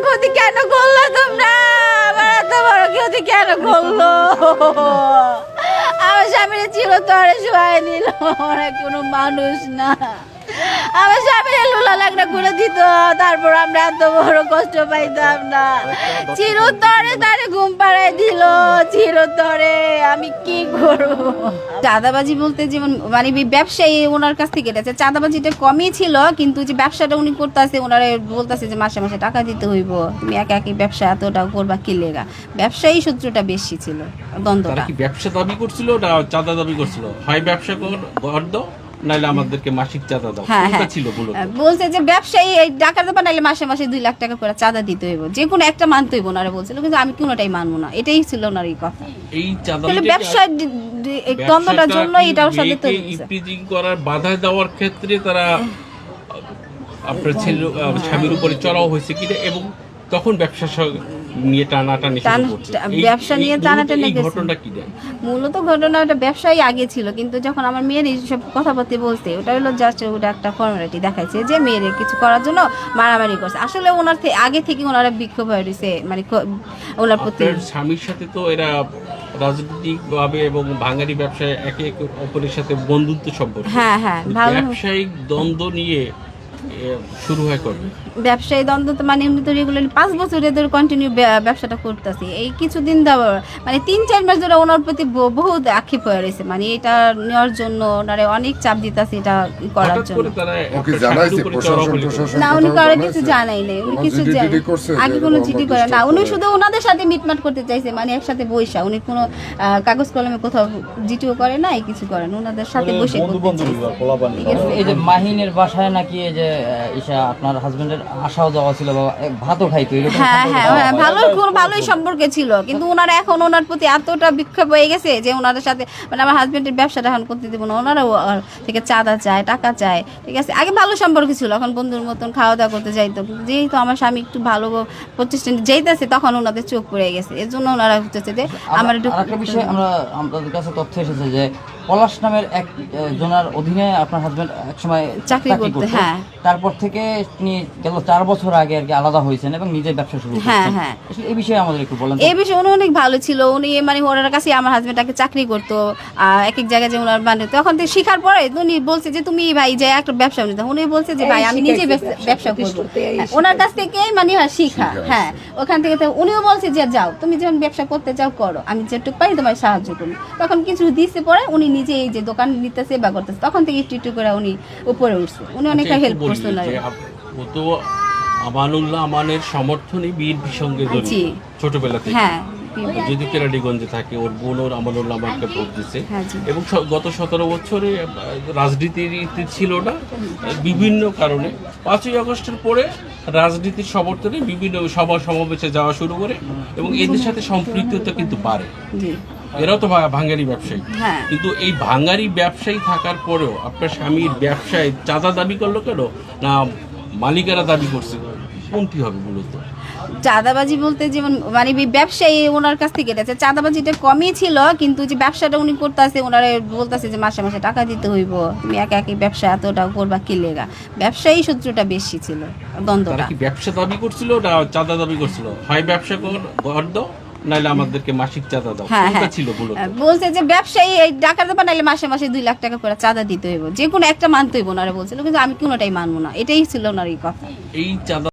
ক্ষতি কেন করলো তোমরা? আমার এত বড় ক্ষতি কেন করলো? আমার স্বামীর ছিল তরে শোয়াই নিল, ওরা কোনো মানুষ না। আমার স্বামীর লুলা লাগনা করে দিত, তারপর আমরা এত বড় কষ্ট পাইতাম না। চিরতরে তারে ঘুম পাড়ায় দিল, চিরতরে আমি কি করব? চাঁদাবাজি বলতে যেমন মানে ব্যবসায়ী ওনার কাছ থেকে গেছে, চাঁদাবাজিটা কমই ছিল, কিন্তু যে ব্যবসাটা উনি করতেছে, ওনারা বলতেছে যে মাসে মাসে টাকা দিতে হইব, তুমি একা একই ব্যবসা এতটা করবা কি লেগা? ব্যবসায়ী সূত্রটা বেশি ছিল, দ্বন্দ্বটা। তারা কি ব্যবসা দাবি করছিল না চাঁদা দাবি করছিল? হয় ব্যবসা কর দাও, নাইলে আমাদেরকে মাসিক চাঁদা দাও, কোনটা ছিল মূলত? বলছে যে ব্যবসায়ী টাকা দেবা, নাইলে মাসে মাসে 2 লাখ টাকা করে চাঁদা দিতে হইব, যে কোনো একটা মানতে হইব ওনারা বলছিল, কিন্তু আমি কোনোটাই মানবো না, এটাই ছিল ওনার এই কথা। এই চাঁদা ব্যবসার দ্বন্দ্বটার জন্য এটাও সাথে তৈরি ইপিজিং করার বাধা দেওয়ার ক্ষেত্রে তারা আপনার ছেলে স্বামীর উপরে চড়াও হয়েছে কিনা, এবং তখন ব্যবসা নিয়ে টানাটানি শুরু করছে। ব্যবসা নিয়ে টানাটানি এই ঘটনাটা কি দেয়? মূলত ঘটনাটা ব্যবসায়ী আগে ছিল, কিন্তু যখন আমার মেয়ের এইসব কথাবার্তা বলতে, ওটা হলো জাস্ট ওটা একটা ফর্মালিটি দেখাইছে যে মেয়ের কিছু করার জন্য মারামারি করছে। আসলে ওনার আগে থেকে ওনারা বিক্ষোভ হয়ে রয়েছে, মানে ওনার প্রতি। স্বামীর সাথে তো এরা রাজনৈতিকভাবে এবং ভাঙারি ব্যবসায় একে অপরের সাথে বন্ধুত্ব সম্পর্ক। হ্যাঁ হ্যাঁ, ভালো। ব্যবসায়িক দ্বন্দ্ব নিয়ে শুরু হয় করবে ব্যবসায়ী দ্বন্দ্ব তো মানে এমনি তো রেগুলার 5 বছরে ধরে কন্টিনিউ ব্যবসাটা করতেছি। এই কিছুদিন ধরে মানে 3-4 মাস ধরে ওনার প্রতি বহুত আক্ষেপ হয়ে রয়েছে, মানে এটা নেওয়ার জন্য ওনারে অনেক চাপ দিতেছে, এটা করার জন্য। না, উনি কারো কিছু জানাই নাই, উনি কিছু আগে কোনো চিঠি করে না, উনি শুধু ওনাদের সাথে মিটমাট করতে চাইছে, মানে একসাথে বৈশা। উনি কোনো কাগজ কলমে কোথাও জিটিও করে না, এই কিছু করে না, ওনাদের সাথে বসে করতে চাইছে। এই যে মাহিনের বাসায় নাকি এই যে ঈশা আপনার হাজবেন্ডের আশাও যাওয়া ছিল, বাবা ভাতও খাইতো, হ্যাঁ হ্যাঁ, ভালোই সম্পর্কে ছিল, কিন্তু ওনারা এখন ওনার প্রতি এতটা বিক্ষোভ হয়ে গেছে যে ওনাদের সাথে মানে আমার হাজবেন্ডের ব্যবসাটা এখন করতে দেবো না, ওনারাও থেকে চাঁদা চায়, টাকা চায়। ঠিক আছে, আগে ভালো সম্পর্ক ছিল, এখন বন্ধুর মতন খাওয়া দাওয়া করতে যাইতো, যেহেতু আমার স্বামী একটু ভালো প্রতিষ্ঠানে যাইতেছে, তখন ওনাদের চোখ পড়ে গেছে, এর জন্য ওনারা হচ্ছে যে আমার একটু একটা বিষয় আমাদের কাছে তথ্য এসেছে যে পলাশ নামের এক জনের অধীনে আপনার হাজবেন্ড একসময় চাকরি করতে। হ্যাঁ, তারপর থেকে তিনি গেল 4 বছর আগে আর কি আলাদা হয়েছেন এবং নিজের ব্যবসা শুরু করেছেন। হ্যাঁ হ্যাঁ, এই বিষয়ে আমাদের একটু বলেন। এই বিষয়ে উনি অনেক ভালো ছিল, উনি মানে ওনার কাছে আমার হাজবেন্ডটাকে চাকরি করতো, এক এক জায়গায় যে ওনার বান্ধব, তখন থেকে শেখার পরে উনি বলছে যে তুমি ভাই যে একটা ব্যবসা নিতে, উনি বলছে যে ভাই আমি নিজে ব্যবসা করবো, ওনার কাছ থেকে মানে শিখা। হ্যাঁ, ওখান থেকে উনিও বলছে যে যাও, তুমি যখন ব্যবসা করতে চাও করো, আমি যেটুকু পারি তোমার সাহায্য করি। তখন কিছু দিচ্ছে, পরে উনি নিজে এই যে দোকান নিতেছে বা করতেছে, তখন থেকে একটু একটু করে উনি উপরে উঠছে, উনি অনেকটা হেল্প করছে। তো আমানুল্লাহ আমানের সমর্থনে বিএনপির সঙ্গে জড়িত ছোটবেলা থেকে। হ্যাঁ, যদি কেরানীগঞ্জে থাকে, ওর বোন ওর আমানুল্লাহ আমাকে ভোট দিচ্ছে, এবং গত 17 বছরে রাজনীতির ছিল না বিভিন্ন কারণে। 5ই আগস্টের পরে রাজনীতির সমর্থনে বিভিন্ন সভা সমাবেশে যাওয়া শুরু করে, এবং এদের সাথে সম্পৃক্ততা কিন্তু বাড়ে। এরাও তো ভাঙ্গারি ব্যবসায়ী, কিন্তু এই ভাঙ্গারি ব্যবসায়ী থাকার পরেও আপনার স্বামীর ব্যবসায় চাঁদা দাবি করলো কেন? না মালিকেরা দাবি করছে? কোনটি হবে মূলত? চাঁদাবাজি বলতে যেমন মানে ব্যবসায়ী ওনার কাছ থেকে গেছে, চাঁদাবাজিটা কমই ছিল, কিন্তু যে ব্যবসাটা উনি করতেছে, ওনারা বলতেছে যে মাসে মাসে টাকা দিতে হইব, তুমি একা একই ব্যবসা এতটা করবা কি লেগা? ব্যবসায়ী সূত্রটা বেশি ছিল, দ্বন্দ্বটা। তারা কি ব্যবসা দাবি করছিল না চাঁদা দাবি করছিল? হয় ব্যবসা কর দাও, নাইলে আমাদেরকে মাসিক চাঁদা দাও, কোনটা ছিল মূলত? বলছে যে ব্যবসায়ী টাকা দেবা, নাইলে মাসে মাসে 2 লাখ টাকা করে চাঁদা দিতে হইব, যে কোনো একটা মানতে হইব ওনারা বলছিল, কিন্তু আমি কোনোটাই মানবো না, এটাই ছিল ওনার এই কথা। এই চাঁদা